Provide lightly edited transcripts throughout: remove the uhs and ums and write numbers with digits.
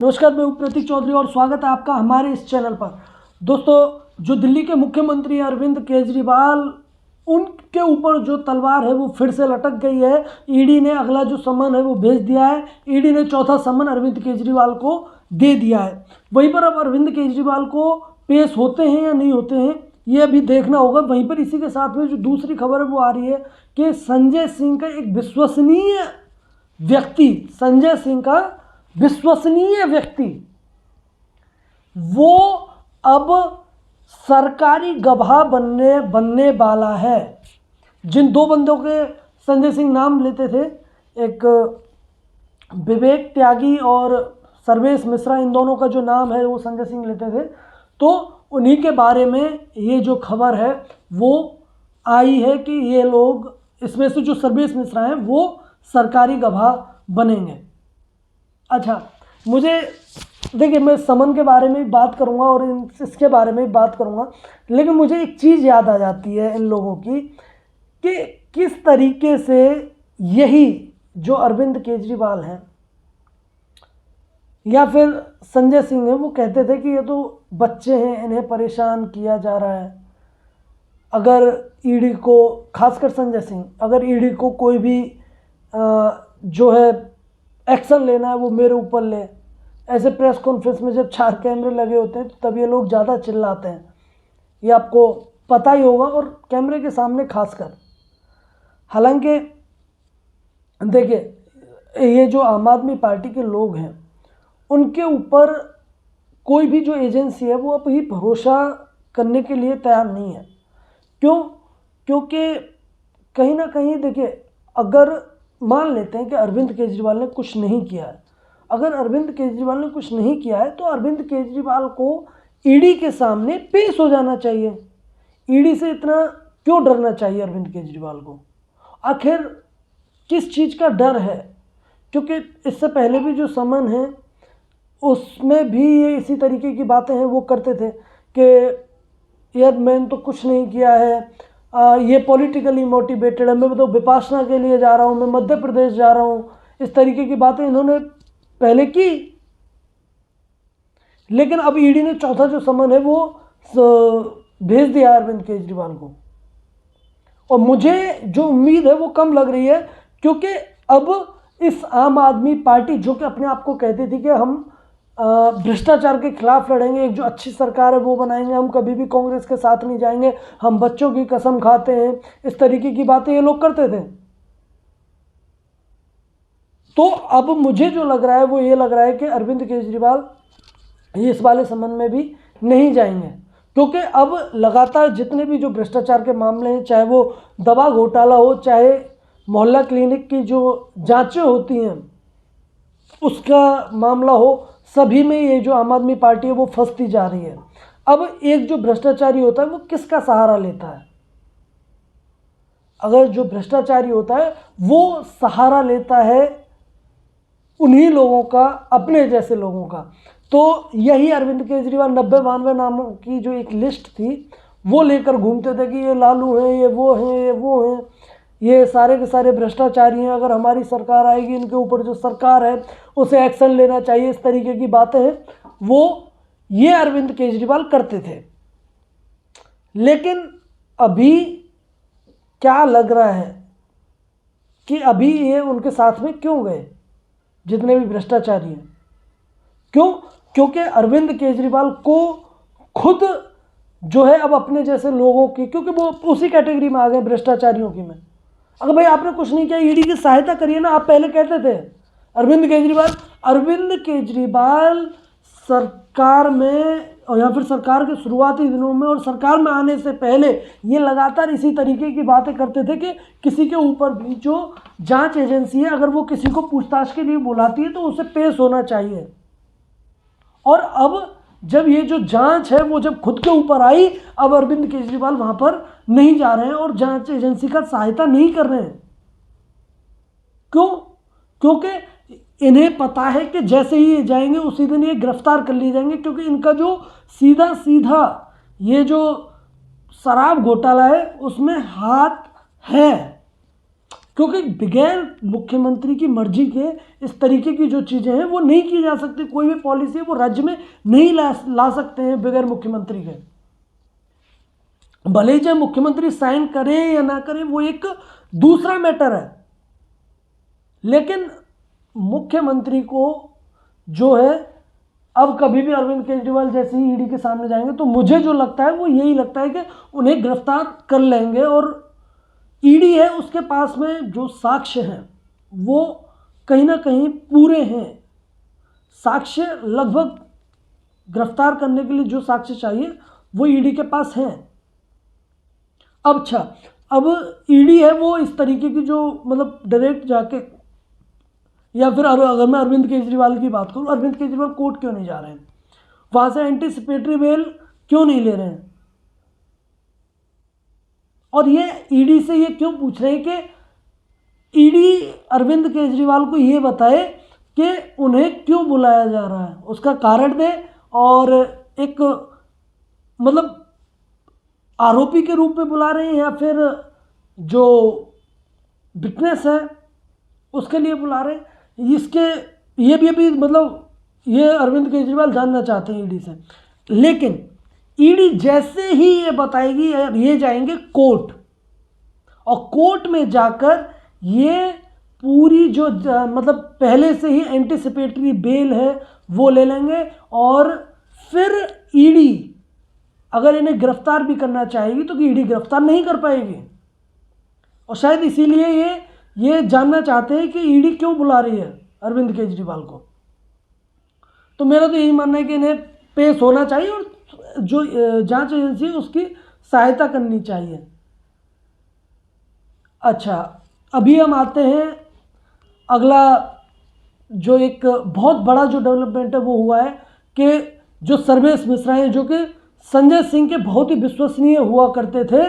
नमस्कार, मैं हूं प्रतीक चौधरी और स्वागत है आपका हमारे इस चैनल पर। दोस्तों, जो दिल्ली के मुख्यमंत्री अरविंद केजरीवाल, उनके ऊपर जो तलवार है वो फिर से लटक गई है। ईडी ने अगला जो समन है वो भेज दिया है। ईडी ने चौथा समन अरविंद केजरीवाल को दे दिया है। वहीं पर अब अरविंद केजरीवाल को पेश होते हैं या नहीं होते हैं ये अभी देखना होगा। वहीं पर इसी के साथ में जो दूसरी खबर है वो आ रही है कि संजय सिंह का एक विश्वसनीय व्यक्ति, संजय सिंह का विश्वसनीय व्यक्ति वो अब सरकारी गवाह बनने वाला है। जिन दो बंदों के संजय सिंह नाम लेते थे, एक विवेक त्यागी और सर्वेश मिश्रा, इन दोनों का जो नाम है वो संजय सिंह लेते थे, तो उन्हीं के बारे में ये जो खबर है वो आई है कि ये लोग, इसमें से जो सर्वेश मिश्रा हैं वो सरकारी गवाह बनेंगे। अच्छा, मुझे देखिए, मैं समन के बारे में भी बात करूंगा और इसके बारे में भी बात करूंगा, लेकिन मुझे एक चीज़ याद आ जाती है इन लोगों की कि किस तरीके से यही जो अरविंद केजरीवाल हैं या फिर संजय सिंह हैं, वो कहते थे कि ये तो बच्चे हैं, इन्हें परेशान किया जा रहा है। अगर ईडी को, खासकर संजय सिंह, अगर ईडी को कोई भी जो है एक्शन लेना है वो मेरे ऊपर ले। ऐसे प्रेस कॉन्फ्रेंस में जब 4 कैमरे लगे होते हैं तब ये लोग ज़्यादा चिल्लाते हैं, ये आपको पता ही होगा, और कैमरे के सामने खासकर। हालांकि देखिए, ये जो आम आदमी पार्टी के लोग हैं उनके ऊपर कोई भी जो एजेंसी है वो अभी भरोसा करने के लिए तैयार नहीं है। क्यों? क्योंकि कहीं ना कहीं देखिए, अगर मान लेते हैं कि अरविंद केजरीवाल ने कुछ नहीं किया है, अगर अरविंद केजरीवाल ने कुछ नहीं किया है तो अरविंद केजरीवाल को ईडी के सामने पेश हो जाना चाहिए। ईडी से इतना क्यों डरना चाहिए अरविंद केजरीवाल को? आखिर किस चीज़ का डर है? क्योंकि इससे पहले भी जो समन है उसमें भी ये इसी तरीके की बातें हैं। वो करते थे कि यार मैंने तो कुछ नहीं किया है, ये पॉलिटिकली मोटिवेटेड है, मैं तो विपासना के लिए जा रहा हूँ, मैं मध्य प्रदेश जा रहा हूँ। इस तरीके की बातें इन्होंने पहले की। लेकिन अब ईडी ने चौथा जो समन है वो भेज दिया अरविंद केजरीवाल को, और मुझे जो उम्मीद है वो कम लग रही है, क्योंकि अब इस आम आदमी पार्टी, जो कि अपने आप को कहती थी कि हम भ्रष्टाचार के खिलाफ लड़ेंगे, एक जो अच्छी सरकार है वो बनाएंगे, हम कभी भी कांग्रेस के साथ नहीं जाएंगे, हम बच्चों की कसम खाते हैं, इस तरीके की बातें ये लोग करते थे। तो अब मुझे जो लग रहा है वो ये लग रहा है कि अरविंद केजरीवाल ये इस वाले संबंध में भी नहीं जाएंगे, क्योंकि अब लगातार जितने भी जो भ्रष्टाचार के मामले हैं, चाहे वो दवा घोटाला हो, चाहे मोहल्ला क्लिनिक की जो जांचें होती हैं उसका मामला हो, सभी में ये जो आम आदमी पार्टी है वो फंसती जा रही है। अब एक जो भ्रष्टाचारी होता है वो किसका सहारा लेता है? अगर जो भ्रष्टाचारी होता है वो सहारा लेता है उन्हीं लोगों का, अपने जैसे लोगों का। तो यही अरविंद केजरीवाल 90-92 नामों की जो एक लिस्ट थी वो लेकर घूमते थे कि ये लालू हैं, ये वो हैं, ये वो हैं, ये सारे के सारे भ्रष्टाचारी हैं, अगर हमारी सरकार आएगी इनके ऊपर जो सरकार है उसे एक्शन लेना चाहिए। इस तरीके की बातें हैं वो ये अरविंद केजरीवाल करते थे। लेकिन अभी क्या लग रहा है कि अभी ये उनके साथ में क्यों गए, जितने भी भ्रष्टाचारी हैं? क्यों? क्योंकि अरविंद केजरीवाल को खुद जो है अब अपने जैसे लोगों की, क्योंकि वो उसी कैटेगरी में आ गए भ्रष्टाचारियों की में। अगर भाई आपने कुछ नहीं किया, ईडी की सहायता करिए ना। आप पहले कहते थे अरविंद केजरीवाल सरकार में, और या फिर सरकार के शुरुआती दिनों में और सरकार में आने से पहले ये लगातार इसी तरीके की बातें करते थे कि किसी के ऊपर भी जो जांच एजेंसी है, अगर वो किसी को पूछताछ के लिए बुलाती है तो उसे पेश होना चाहिए। और अब जब ये जो जांच है वो जब खुद के ऊपर आई, अब अरविंद केजरीवाल वहां पर नहीं जा रहे हैं और जांच एजेंसी का सहायता नहीं कर रहे हैं। क्यों? क्योंकि इन्हें पता है कि जैसे ही ये जाएंगे उसी दिन ये गिरफ्तार कर लिए जाएंगे, क्योंकि इनका जो सीधा सीधा ये जो शराब घोटाला है उसमें हाथ है। क्योंकि बगैर मुख्यमंत्री की मर्जी के इस तरीके की जो चीज़ें हैं वो नहीं की जा सकती। कोई भी पॉलिसी है वो राज्य में नहीं ला सकते हैं बगैर मुख्यमंत्री के। भले ही चाहे मुख्यमंत्री साइन करे या ना करे वो एक दूसरा मैटर है, लेकिन मुख्यमंत्री को जो है, अब कभी भी अरविंद केजरीवाल जैसे ही ईडी के सामने जाएंगे तो मुझे जो लगता है वो यही लगता है कि उन्हें गिरफ्तार कर लेंगे। और ईडी है उसके पास में जो साक्ष्य हैं वो कहीं ना कहीं पूरे हैं। साक्ष्य लगभग गिरफ्तार करने के लिए जो साक्ष्य चाहिए वो ईडी के पास हैं। अब ईडी है वो इस तरीके की जो मतलब डायरेक्ट जाके, या फिर अगर मैं अरविंद केजरीवाल की बात करूं, अरविंद केजरीवाल कोर्ट क्यों नहीं जा रहे हैं, वहां से एंटीसिपेटरी बेल क्यों नहीं ले रहे हैं, और ये ईडी से ये क्यों पूछ रहे हैं कि ईडी अरविंद केजरीवाल को ये बताए कि उन्हें क्यों बुलाया जा रहा है, उसका कारण दे, और एक मतलब आरोपी के रूप में बुला रहे हैं या फिर जो विटनेस है उसके लिए बुला रहे हैं। इसके ये भी अभी मतलब ये अरविंद केजरीवाल जानना चाहते हैं ईडी से। लेकिन ईडी जैसे ही ये बताएगी, ये जाएंगे कोर्ट, और कोर्ट में जाकर ये पूरी जो मतलब पहले से ही एंटीसिपेटरी बेल है वो ले लेंगे, और फिर ईडी अगर इन्हें गिरफ्तार भी करना चाहेगी तो ईडी गिरफ्तार नहीं कर पाएगी। और शायद इसीलिए ये जानना चाहते हैं कि ईडी क्यों बुला रही है अरविंद केजरीवाल को। तो मेरा तो यही मानना है कि इन्हें पेश होना चाहिए और जो जांच एजेंसी है उसकी सहायता करनी चाहिए। अच्छा, अभी हम आते हैं अगला, जो एक बहुत बड़ा जो डेवलपमेंट है वो हुआ है कि जो सर्वेश मिश्रा हैं जो कि संजय सिंह के बहुत ही विश्वसनीय हुआ करते थे,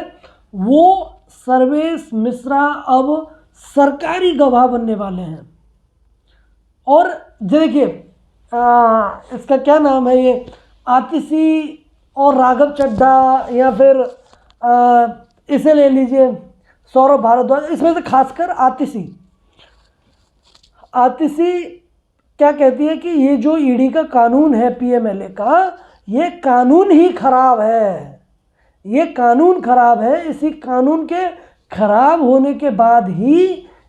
वो सर्वेश मिश्रा अब सरकारी गवाह बनने वाले हैं। और देखिए इसका क्या नाम है, ये आतिशी और राघव चड्ढा, या फिर इसे ले लीजिए सौरभ भारद्वाज, इसमें से खासकर आतिशी क्या कहती है कि ये जो ईडी का कानून है पीएमएलए का, ये कानून ही खराब है, ये कानून खराब है। इसी कानून के खराब होने के बाद ही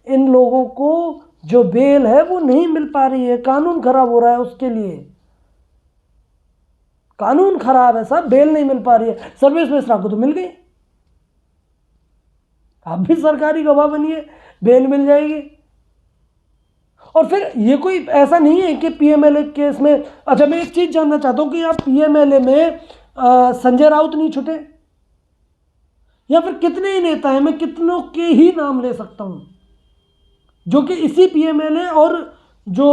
इन लोगों को जो बेल है वो नहीं मिल पा रही है, कानून खराब हो रहा है उसके लिए, कानून खराब है साहब, बेल नहीं मिल पा रही है। सर्वेश मिश्रा को तो मिल गई, आप भी सरकारी गवाह बनिए, बेल मिल जाएगी। और फिर ये कोई ऐसा नहीं है कि पीएमएलए केस में, अच्छा मैं एक चीज जानना चाहता हूं कि आप पीएमएलए में संजय राउत नहीं छुटे, या फिर कितने ही नेता हैं, मैं कितनों के ही नाम ले सकता हूं जो कि इसी पीएमएलए और जो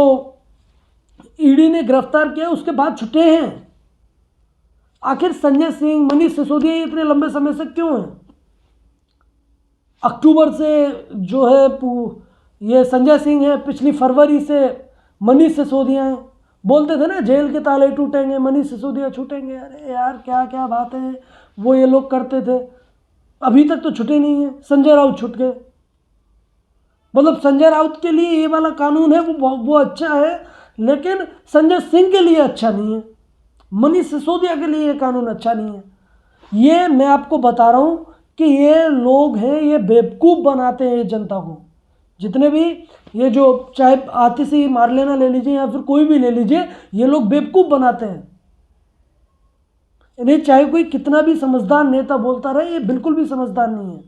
ईडी ने गिरफ्तार किया उसके बाद छुटे हैं। आखिर संजय सिंह, मनीष सिसोदिया इतने लंबे समय से क्यों हैं? अक्टूबर से जो है ये संजय सिंह है, पिछली फरवरी से मनीष सिसोदिया हैं। बोलते थे ना जेल के ताले टूटेंगे, मनीष सिसोदिया छूटेंगे। अरे यार क्या क्या बात है, वो ये लोग करते थे, अभी तक तो छुटे नहीं है। संजय राउत छूट गए, मतलब संजय राउत के लिए ये वाला कानून है वो अच्छा है, लेकिन संजय सिंह के लिए अच्छा नहीं है, मनीष सिसोदिया के लिए ये कानून अच्छा नहीं है। ये मैं आपको बता रहा हूं कि ये लोग हैं, ये बेवकूफ़ बनाते हैं जनता को। जितने भी ये जो चाहे आतिशी मारलेना ले लीजिए या फिर कोई भी ले लीजिए, ये लोग बेवकूफ़ बनाते हैं। इन्हें चाहे कोई कितना भी समझदार नेता बोलता रहे, ये बिल्कुल भी समझदार नहीं है।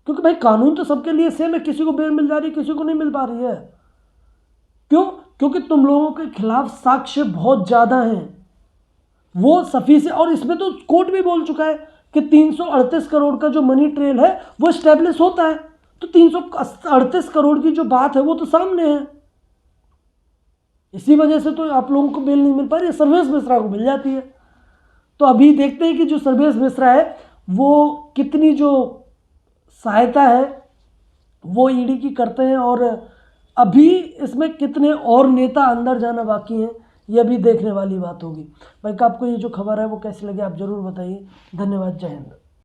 क्योंकि भाई कानून तो सबके लिए सेम है, किसी को बेल मिल जा रही है, किसी को नहीं मिल पा रही है। क्यों? क्योंकि तुम लोगों के खिलाफ साक्ष्य बहुत ज़्यादा हैं, वो सफिशिएंट। और इसमें तो कोर्ट भी बोल चुका है कि 338 करोड़ का जो मनी ट्रेल है वो स्टैब्लिश होता है, तो 338 करोड़ की जो बात है वो तो सामने है। इसी वजह से तो आप लोगों को बेल नहीं मिल पा रही है, सर्वेश मिश्रा को मिल जाती है। तो अभी देखते हैं कि जो सर्वेश मिश्रा है वो कितनी जो सहायता है वो ईडी की करते हैं, और अभी इसमें कितने और नेता अंदर जाना बाकी हैं ये भी देखने वाली बात होगी। भाई आपको ये जो खबर है वो कैसी लगी आप ज़रूर बताइए। धन्यवाद, जय हिंद।